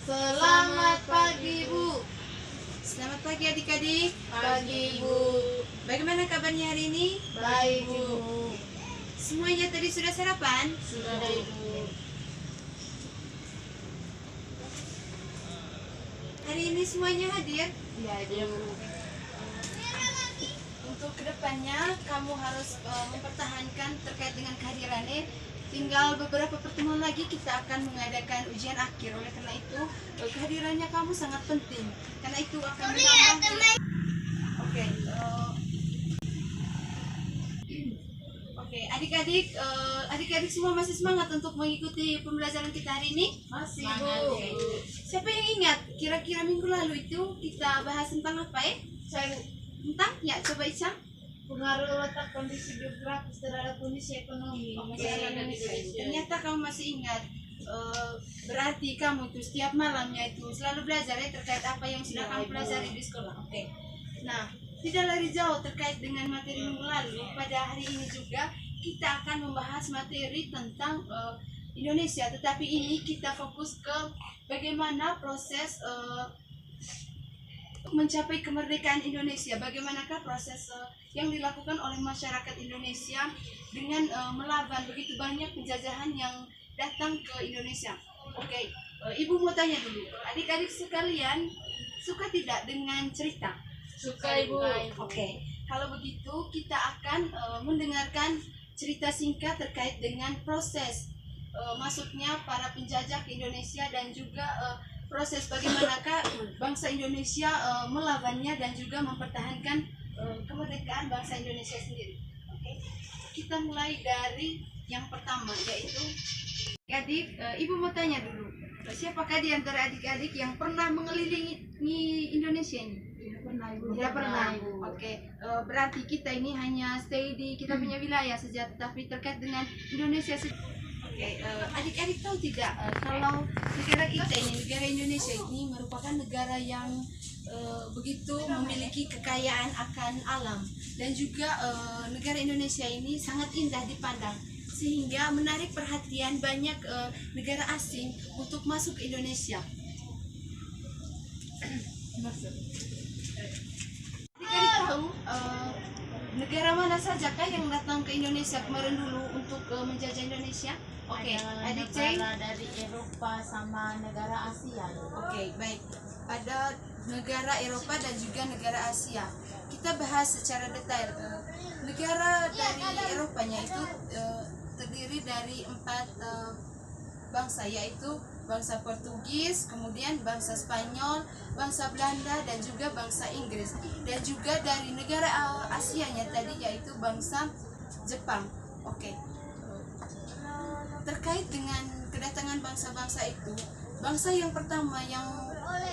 Selamat pagi, Bu. Selamat pagi adik-adik. Pagi, Bu. Bagaimana kabarnya hari ini? Baik, Bu. Semuanya tadi sudah sarapan? Sudah, Bu. Hari ini semuanya hadir? Iya, Bu. Untuk kedepannya kamu harus mempertahankan terkait dengan kehadirannya. Tinggal beberapa pertemuan lagi kita akan mengadakan ujian akhir. Oleh karena itu kehadirannya kamu sangat penting. Karena itu akan menambah. Oke, adik-adik semua masih semangat untuk mengikuti pembelajaran kita hari ini? Masih, Bu. Bu. Siapa yang ingat kira-kira minggu lalu itu kita bahas tentang apa ya? Tentang ya, coba Ica. Pengaruh letak kondisi geografis terhadap kondisi ekonomi masyarakat Indonesia. Ternyata kamu masih ingat. Berarti kamu itu setiap malamnya itu selalu belajar ya terkait apa yang sudah kamu pelajari di sekolah. Oke. Nah, tidak lari jauh terkait dengan materi minggu lalu. Pada hari ini juga kita akan membahas materi tentang Indonesia. Tetapi ini kita fokus ke bagaimana proses mencapai kemerdekaan Indonesia. Bagaimanakah proses yang dilakukan oleh masyarakat Indonesia dengan melawan begitu banyak penjajahan yang datang ke Indonesia. Oke, Ibu mau tanya dulu, adik-adik sekalian suka tidak dengan cerita? Suka, Ibu. Oke, kalau begitu kita akan mendengarkan cerita singkat terkait dengan proses masuknya para penjajah ke Indonesia dan juga proses bagaimanakah bangsa Indonesia melawannya dan juga mempertahankan kemerdekaan bangsa Indonesia sendiri. Oke, kita mulai dari yang pertama, yaitu adik, Ibu mau tanya dulu, siapakah di antara adik-adik yang pernah mengelilingi Indonesia ini? Tidak pernah, Ibu. Tidak pernah. Oke, berarti kita ini hanya stay di kita punya wilayah saja, tetapi terkait dengan Indonesia. Oke, adik-adik tahu tidak kalau negara kita ini, negara Indonesia ini merupakan negara yang begitu memiliki kekayaan akan alam dan juga negara Indonesia ini sangat indah dipandang sehingga menarik perhatian banyak negara asing untuk masuk ke Indonesia. Adik-adik tahu negara mana saja kah yang datang ke Indonesia kemarin dulu untuk menjajah Indonesia? Oke, adik negara dari Eropa sama negara Asia. Oke, baik. Ada negara Eropa dan juga negara Asia. Kita bahas secara detail. Negara dari Eropanya itu terdiri dari 4 bangsa, yaitu bangsa Portugis, kemudian bangsa Spanyol, bangsa Belanda, dan juga bangsa Inggris. Dan juga dari negara Asianya tadi, yaitu bangsa Jepang. Oke. Terkait dengan kedatangan bangsa-bangsa itu, bangsa yang pertama yang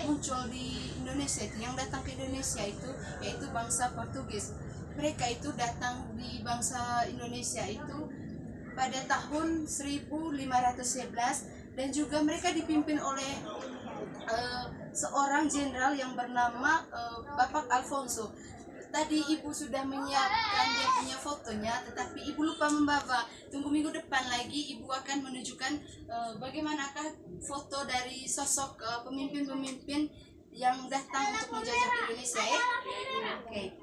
muncul di Indonesia itu, yang datang ke Indonesia itu, yaitu bangsa Portugis. Mereka itu datang di bangsa Indonesia itu pada tahun 1511 dan juga mereka dipimpin oleh seorang jenderal yang bernama Bapak Alfonso. Tadi Ibu sudah menyiapkan dia punya fotonya, tetapi Ibu lupa membawa. Tunggu minggu depan lagi Ibu akan menunjukkan bagaimanakah foto dari sosok pemimpin-pemimpin yang datang untuk menjajah Indonesia ya. Oke.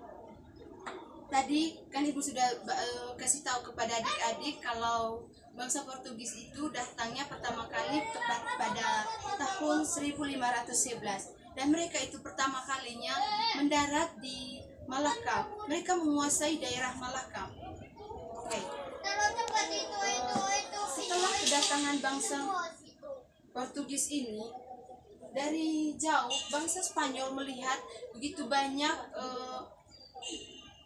Tadi kan Ibu sudah kasih tahu kepada adik-adik kalau bangsa Portugis itu datangnya pertama kali tepat pada tahun 1511 dan mereka itu pertama kalinya mendarat di Malaka. Mereka menguasai daerah Malaka. Oke. Setelah kedatangan bangsa Portugis ini, dari jauh bangsa Spanyol melihat begitu banyak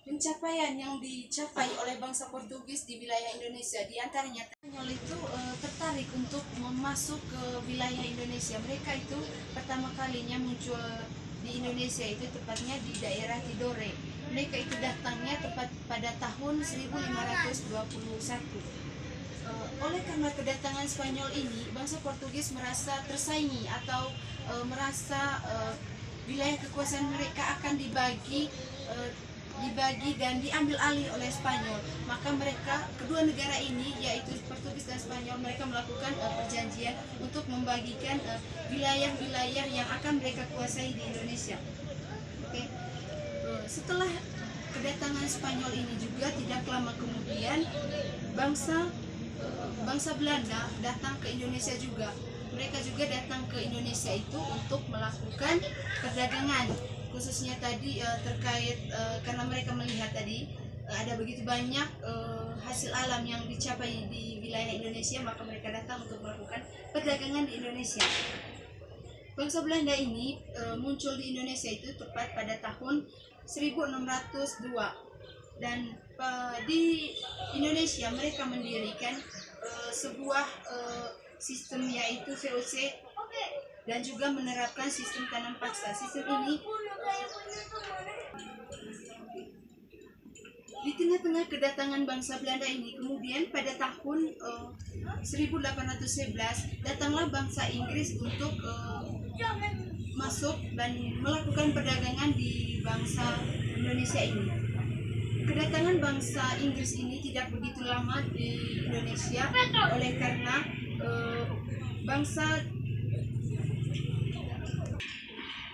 pencapaian yang dicapai oleh bangsa Portugis di wilayah Indonesia. Di antaranya Spanyol itu tertarik untuk masuk ke wilayah Indonesia. Mereka itu pertama kalinya muncul di Indonesia itu tepatnya di daerah Tidore. Mereka itu datangnya tepat pada tahun 1521. Oleh karena kedatangan Spanyol ini, bangsa Portugis merasa tersaingi atau merasa wilayah kekuasaan mereka akan dibagi dibagi dan diambil alih oleh Spanyol. Maka mereka, kedua negara ini yaitu Portugis dan Spanyol, mereka melakukan perjanjian untuk membagikan wilayah-wilayah yang akan mereka kuasai di Indonesia. Oke. Setelah kedatangan Spanyol ini juga tidak lama kemudian bangsa Belanda datang ke Indonesia juga. Mereka juga datang ke Indonesia itu untuk melakukan perdagangan, khususnya tadi terkait karena mereka melihat tadi ada begitu banyak hasil alam yang dicapai di wilayah Indonesia, maka mereka datang untuk melakukan perdagangan di Indonesia. Bangsa Belanda ini muncul di Indonesia itu tepat pada tahun 1602, dan di Indonesia mereka mendirikan sebuah sistem yaitu VOC dan juga menerapkan sistem tanam paksa. Sistem ini di tengah-tengah kedatangan bangsa Belanda ini, kemudian pada tahun 1811 datanglah bangsa Inggris untuk masuk dan melakukan perdagangan di bangsa Indonesia ini. Kedatangan bangsa Inggris ini tidak begitu lama di Indonesia, oleh karena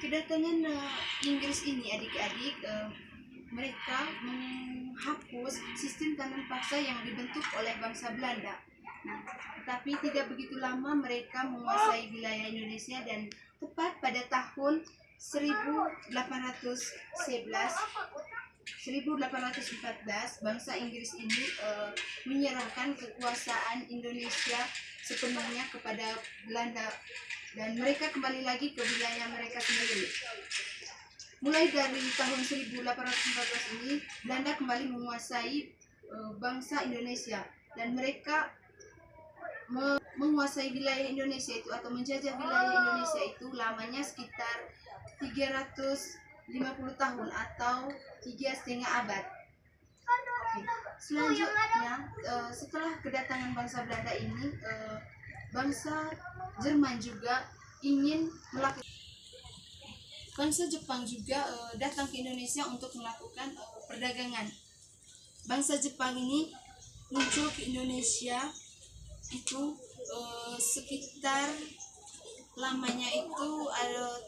kedatangan Inggris ini, adik-adik, mereka menghapus sistem tanam paksa yang dibentuk oleh bangsa Belanda. Nah, tetapi tidak begitu lama mereka menguasai wilayah Indonesia, dan tepat pada tahun 1814 bangsa Inggris ini menyerahkan kekuasaan Indonesia sepenuhnya kepada Belanda, dan mereka kembali lagi ke wilayah mereka sendiri. Mulai dari tahun 1814 ini Belanda kembali menguasai bangsa Indonesia, dan mereka menguasai wilayah Indonesia itu atau menjajah wilayah Indonesia itu lamanya sekitar 350 tahun atau 3,5 abad. Selanjutnya, setelah kedatangan bangsa Belanda ini, bangsa Jerman juga ingin melakukan. Bangsa Jepang juga datang ke Indonesia untuk melakukan perdagangan. Bangsa Jepang ini muncul ke Indonesia itu sekitar lamanya itu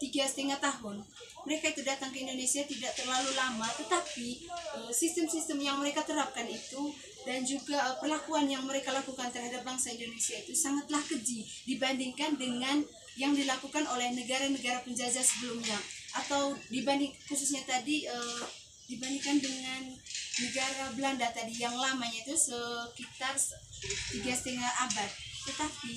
3,5 tahun. Mereka itu datang ke Indonesia tidak terlalu lama, tetapi sistem-sistem yang mereka terapkan itu dan juga perlakuan yang mereka lakukan terhadap bangsa Indonesia itu sangatlah keji dibandingkan dengan yang dilakukan oleh negara-negara penjajah sebelumnya, atau khususnya tadi dibandingkan dengan negara Belanda tadi yang lamanya itu sekitar 3,5 abad. Tetapi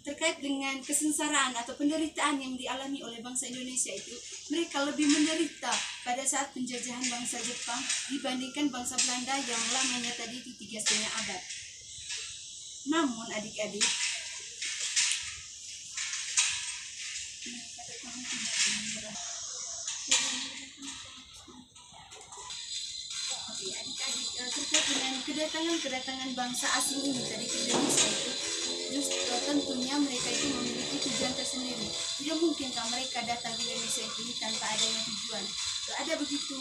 terkait dengan kesengsaraan atau penderitaan yang dialami oleh bangsa Indonesia itu, mereka lebih menderita pada saat penjajahan bangsa Jepang dibandingkan bangsa Belanda yang lamanya tadi itu 3,5 abad. Namun adik-adik, terkait dengan kedatangan bangsa asing ini tadi ke Indonesia itu, justru tentunya mereka itu memiliki tujuan tersendiri. Tidak mungkinkah mereka datang ke Indonesia ini tanpa adanya tujuan? Ada begitu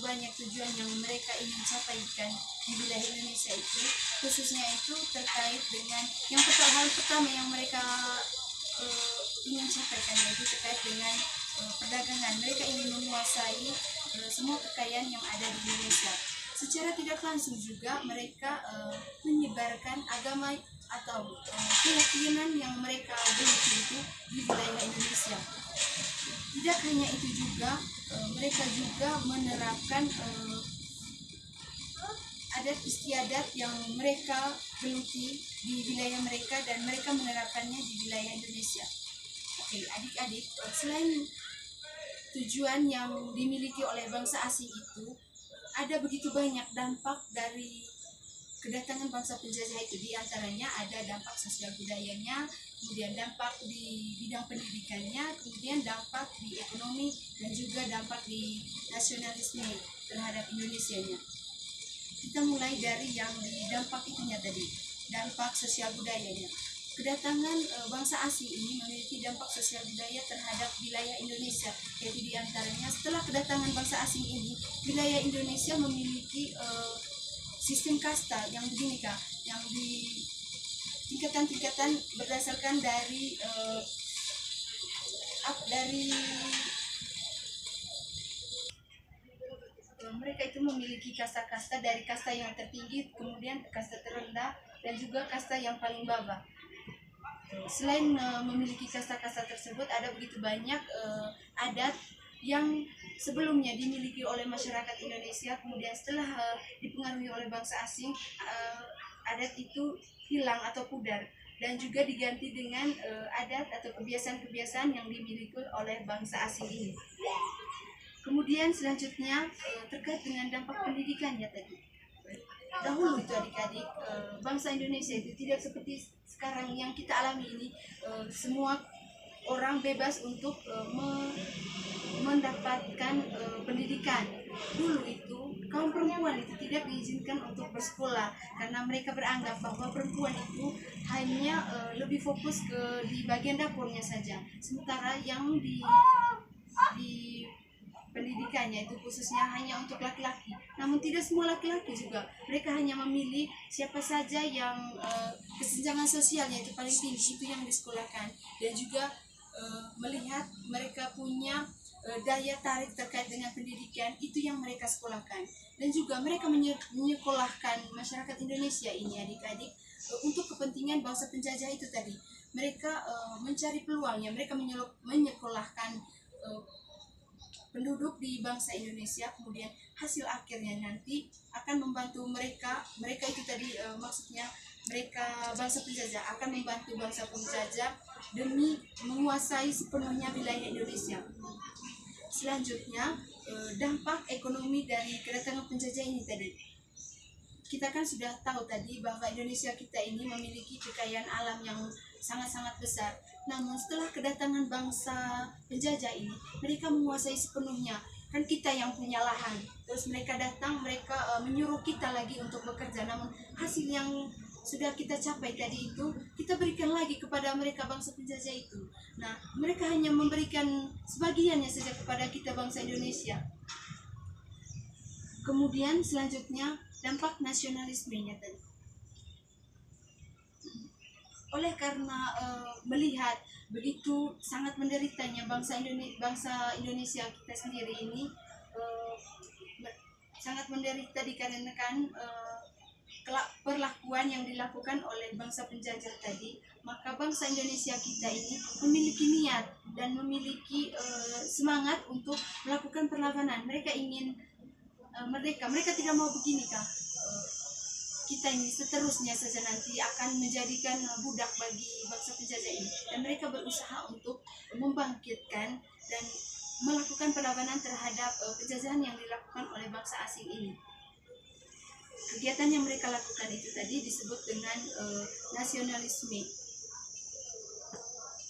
banyak tujuan yang mereka ingin capaikan di wilayah Indonesia itu, khususnya itu terkait dengan hal pertama yang mereka ingin capaikan, yaitu terkait dengan perdagangan. Mereka ingin menguasai semua kekayaan yang ada di Indonesia. Secara tidak langsung juga mereka menyebarkan agama atau keyakinan yang mereka geluti itu di wilayah Indonesia. Tidak hanya itu juga, mereka juga menerapkan adat istiadat yang mereka geluti di wilayah mereka, dan mereka menerapkannya di wilayah Indonesia. Oke, adik-adik, selain tujuan yang dimiliki oleh bangsa asing itu, ada begitu banyak dampak dari kedatangan bangsa penjajah itu. Di antaranya ada dampak sosial budayanya, kemudian dampak di bidang pendidikannya, kemudian dampak di ekonomi, dan juga dampak di nasionalisme terhadap Indonesianya. Kita mulai dari yang di dampak itunya tadi, dampak sosial budayanya. kedatangan bangsa asing ini memiliki dampak sosial budaya terhadap wilayah Indonesia, yaitu diantaranya setelah kedatangan bangsa asing ini, wilayah Indonesia memiliki sistem kasta yang begini Kak, yang di tingkatan-tingkatan berdasarkan dari mereka itu memiliki kasta-kasta, dari kasta yang tertinggi, kemudian kasta terendah, dan juga kasta yang paling bawah. Selain memiliki kasta-kasta tersebut, ada begitu banyak adat yang sebelumnya dimiliki oleh masyarakat Indonesia, kemudian setelah dipengaruhi oleh bangsa asing, adat itu hilang atau pudar, dan juga diganti dengan adat atau kebiasaan-kebiasaan yang dimiliki oleh bangsa asing ini. Kemudian selanjutnya terkait dengan dampak pendidikannya tadi. Dahulu itu adik-adik, bangsa Indonesia itu tidak seperti sekarang yang kita alami ini, semua orang bebas untuk mendapatkan pendidikan. Dulu itu kaum perempuan itu tidak diizinkan untuk bersekolah karena mereka beranggap bahwa perempuan itu hanya lebih fokus di bagian dapurnya saja, sementara yang di pendidikannya itu khususnya hanya untuk laki-laki. Namun tidak semua laki-laki juga, mereka hanya memilih siapa saja yang kesenjangan sosialnya itu paling tinggi, itu yang disekolahkan, dan juga melihat mereka punya daya tarik terkait dengan pendidikan, itu yang mereka sekolahkan. Dan juga mereka menyekolahkan masyarakat Indonesia ini adik-adik untuk kepentingan bangsa penjajah itu tadi. Mereka mencari peluangnya, mereka menyekolahkan penduduk di bangsa Indonesia, kemudian hasil akhirnya nanti akan membantu mereka itu tadi, maksudnya mereka bangsa penjajah akan membantu bangsa penjajah demi menguasai sepenuhnya wilayah Indonesia. Selanjutnya dampak ekonomi dari kedatangan penjajah ini tadi. Kita kan sudah tahu tadi bahwa Indonesia kita ini memiliki kekayaan alam yang sangat-sangat besar. Namun setelah kedatangan bangsa penjajah ini, mereka menguasai sepenuhnya. Kan kita yang punya lahan, terus mereka datang, mereka menyuruh kita lagi untuk bekerja. Namun hasil yang sudah kita capai tadi itu, kita berikan lagi kepada mereka bangsa penjajah itu. Nah, mereka hanya memberikan sebagiannya saja kepada kita bangsa Indonesia. Kemudian selanjutnya dampak nasionalismenya tadi. Oleh karena melihat begitu sangat menderitanya bangsa Indonesia kita sendiri ini, sangat menderita dikarenakan perlakuan yang dilakukan oleh bangsa penjajah tadi, maka bangsa Indonesia kita ini memiliki niat dan memiliki semangat untuk melakukan perlawanan. Mereka ingin mereka tidak mau begini Kak, kita ini seterusnya saja nanti akan menjadikan budak bagi bangsa penjajah ini, dan mereka berusaha untuk membangkitkan dan melakukan perlawanan terhadap penjajahan yang dilakukan oleh bangsa asing ini. Kegiatan yang mereka lakukan itu tadi disebut dengan nasionalisme.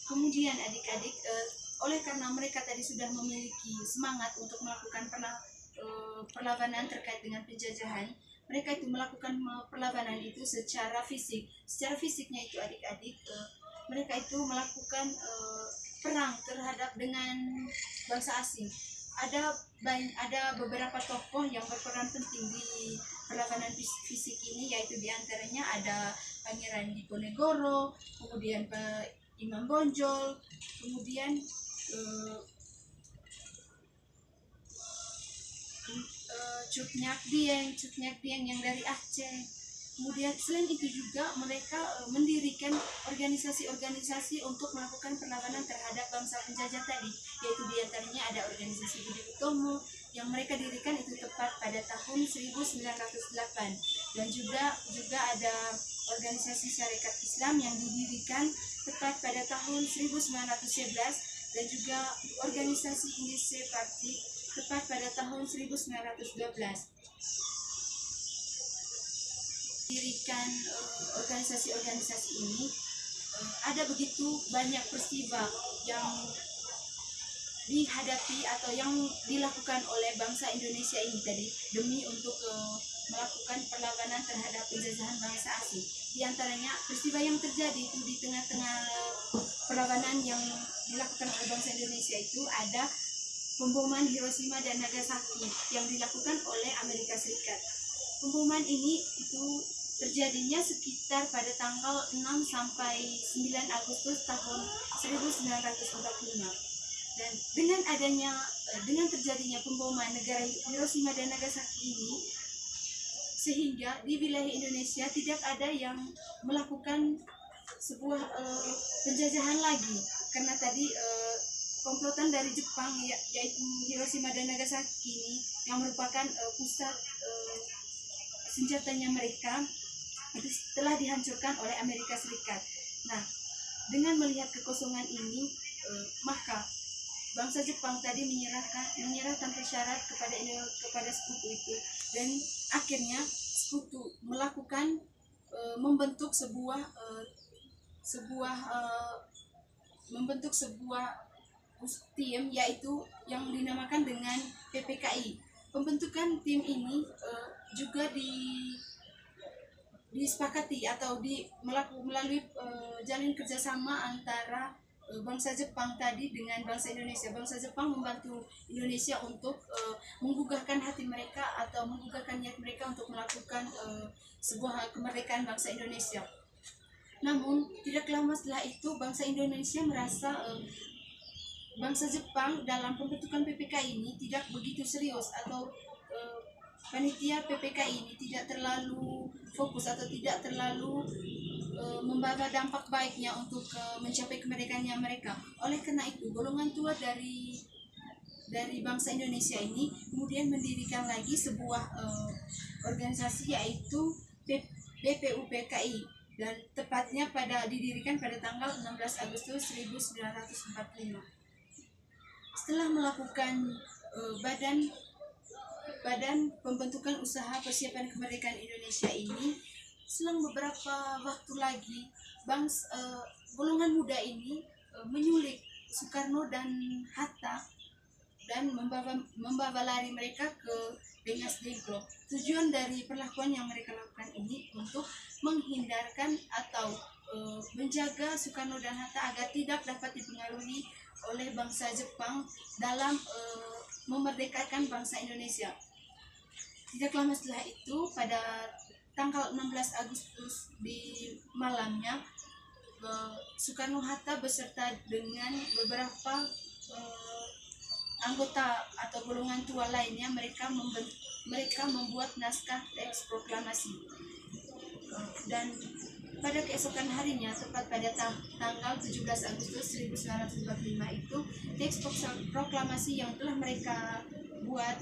Kemudian adik-adik, oleh karena mereka tadi sudah memiliki semangat untuk melakukan perlawanan terkait dengan penjajahan, mereka itu melakukan perlawanan itu secara fisik. Secara fisiknya itu adik-adik, mereka itu melakukan perang terhadap dengan bangsa asing. Ada beberapa tokoh yang berperan penting di perlawanan fisik ini, yaitu diantaranya ada Pangeran Diponegoro, kemudian Imam Bonjol, kemudian Cut Nyak Dieng yang dari Aceh. Kemudian selain itu juga mereka mendirikan organisasi-organisasi untuk melakukan perlawanan terhadap bangsa penjajah tadi, yaitu diantaranya ada organisasi Budi Utomo yang mereka dirikan itu tepat pada tahun 1908, dan juga ada organisasi Syarikat Islam yang didirikan tepat pada tahun 1911, dan juga organisasi Indonesia Party tepat pada tahun 1912. Dirikan organisasi-organisasi ini, ada begitu banyak peristiwa yang dihadapi atau yang dilakukan oleh bangsa Indonesia ini tadi demi untuk melakukan perlawanan terhadap penjajahan bangsa asing. Di antaranya peristiwa yang terjadi itu di tengah-tengah perlawanan yang dilakukan oleh bangsa Indonesia itu ada pemboman Hiroshima dan Nagasaki yang dilakukan oleh Amerika Serikat. Pemboman ini itu terjadinya sekitar pada tanggal 6 sampai 9 Agustus tahun 1945. Dan dengan terjadinya pemboman negara Hiroshima dan Nagasaki ini, sehingga di wilayah Indonesia tidak ada yang melakukan sebuah penjajahan lagi, karena tadi komplotan dari Jepang yaitu Hiroshima dan Nagasaki ini yang merupakan pusat senjatanya mereka itu telah dihancurkan oleh Amerika Serikat. Nah, dengan melihat kekosongan ini, maka bangsa Jepang tadi menyerah tanpa syarat kepada sekutu itu, dan akhirnya sekutu melakukan membentuk sebuah tim, yaitu yang dinamakan dengan PPKI. Pembentukan tim ini juga disepakati atau melalui jalin kerjasama antara bangsa Jepang tadi dengan bangsa Indonesia. Bangsa Jepang membantu Indonesia untuk menggugahkan hati mereka atau menggugahkan niat mereka untuk melakukan sebuah kemerdekaan bangsa Indonesia. Namun tidak lama setelah itu bangsa Indonesia merasa bangsa Jepang dalam pembentukan PPKI ini tidak begitu serius, atau panitia PPKI ini tidak terlalu fokus atau tidak terlalu membawa dampak baiknya untuk mencapai kemerdekaannya mereka. Oleh karena itu, golongan tua dari bangsa Indonesia ini kemudian mendirikan lagi sebuah organisasi, yaitu BPUPKI, dan tepatnya didirikan pada tanggal 16 Agustus 1945. Setelah melakukan badan pembentukan usaha persiapan kemerdekaan Indonesia ini, selang beberapa waktu lagi golongan muda ini menyulik Soekarno dan Hatta dan membawa lari mereka ke Rengas Dengklok. Tujuan dari perlakuan yang mereka lakukan ini untuk menghindarkan atau menjaga Soekarno dan Hatta agar tidak dapat dipengaruhi oleh bangsa Jepang dalam memerdekakan bangsa Indonesia. Tidak lama setelah itu, pada tanggal 16 Agustus di malamnya, Soekarno-Hatta beserta dengan beberapa anggota atau golongan tua lainnya, mereka membuat naskah teks proklamasi. Dan pada keesokan harinya, tepat pada tanggal 17 Agustus 1945 itu, teks proklamasi yang telah mereka buat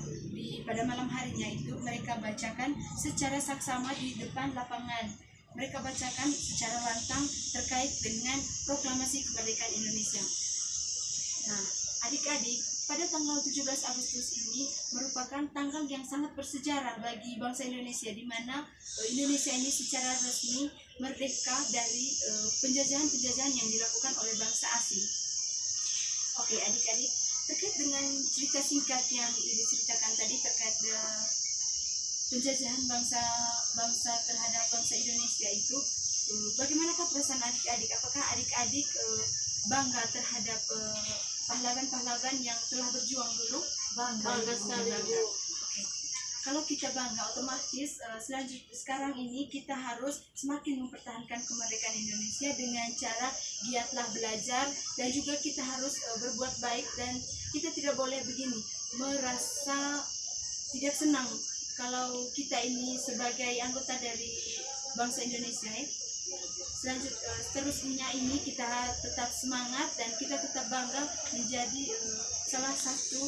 pada malam harinya itu mereka bacakan secara saksama di depan lapangan. Mereka bacakan secara lantang terkait dengan proklamasi kemerdekaan Indonesia. Nah, adik-adik, pada tanggal 17 Agustus ini merupakan tanggal yang sangat bersejarah bagi bangsa Indonesia, di mana Indonesia ini secara resmi merdeka dari penjajahan-penjajahan yang dilakukan oleh bangsa asing. Oke, adik-adik, terkait dengan cerita singkat yang diceritakan tadi terkait penjajahan bangsa terhadap bangsa Indonesia itu, bagaimanakah perasaan adik-adik? Apakah adik-adik bangga terhadap pahlawan-pahlawan yang telah berjuang dulu? Bangga sekali, Bu. Oke. Kalau kita bangga, otomatis sekarang ini kita harus semakin mempertahankan kemerdekaan Indonesia dengan cara giatlah belajar, dan juga kita harus berbuat baik, dan kita tidak boleh begini merasa tidak senang kalau kita ini sebagai anggota dari bangsa Indonesia. Seterusnya ini kita tetap semangat dan kita tetap bangga menjadi salah satu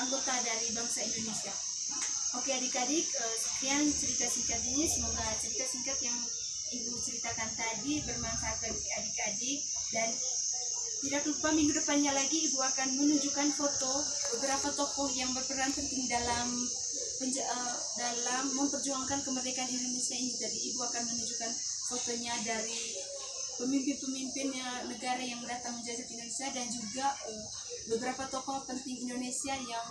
anggota dari bangsa Indonesia. Oke adik-adik, sekian cerita singkat ini. Semoga cerita singkat yang Ibu ceritakan tadi bermanfaat bagi adik-adik, dan tidak lupa minggu depannya lagi Ibu akan menunjukkan foto beberapa tokoh yang berperan penting dalam memperjuangkan kemerdekaan Indonesia ini. Jadi Ibu akan menunjukkan fotonya dari pemimpin-pemimpin negara yang datang menjajah Indonesia, dan juga beberapa tokoh penting Indonesia yang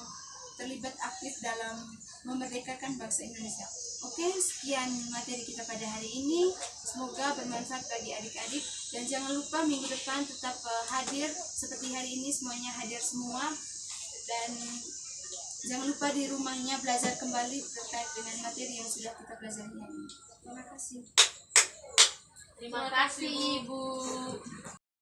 terlibat aktif dalam memerdekakan bangsa Indonesia. Oke, sekian materi kita pada hari ini. Semoga bermanfaat bagi adik-adik, dan jangan lupa minggu depan tetap hadir seperti hari ini, semuanya hadir semua, dan jangan lupa di rumahnya belajar kembali terkait dengan materi yang sudah kita pelajari hari ini. Terima kasih. Terima kasih, Ibu.